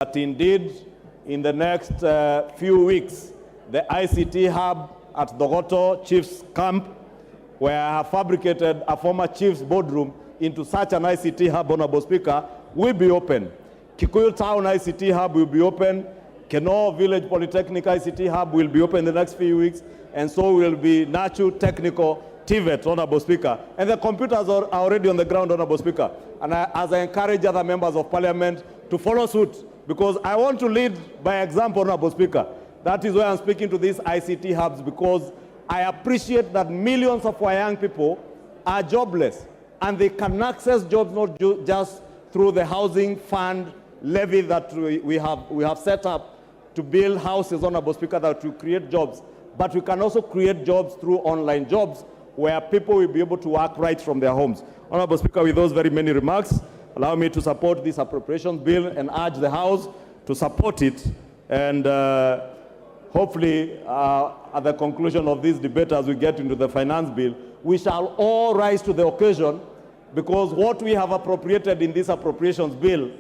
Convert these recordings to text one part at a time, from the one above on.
that indeed in the next few weeks, the ICT hub at Dogoto Chief's Camp, where I have fabricated a former chief's boardroom into such an ICT hub, Honorable Speaker, will be open. Kikuyu Town ICT hub will be open. Keno Village Polytechnic ICT hub will be open in the next few weeks, and so will be Nachu Technical TVET, Honorable Speaker. And the computers are already on the ground, Honorable Speaker. And as I encourage other members of Parliament to follow suit, because I want to lead by example, Honorable Speaker. That is why I'm speaking to these ICT hubs, because I appreciate that millions of our young people are jobless, and they can access jobs not just through the housing fund levy that we have set up to build houses, Honorable Speaker, that will create jobs, but we can also create jobs through online jobs where people will be able to work right from their homes. Honorable Speaker, with those very many remarks, allow me to support this appropriations bill and urge the House to support it. And hopefully, at the conclusion of this debate, as we get into the finance bill, we shall all rise to the occasion, because what we have appropriated in this appropriations bill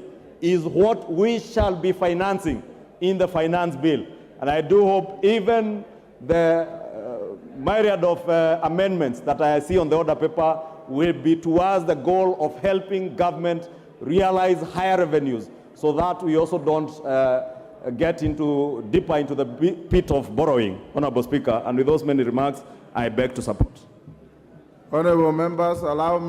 is what we shall be financing in the finance bill. And I do hope even the myriad of amendments that I see on the order paper will be towards the goal of helping government realize higher revenues, so that we also don't get deeper into the pit of borrowing, Honorable Speaker. And with those many remarks, I beg to support. Honorable members, allow me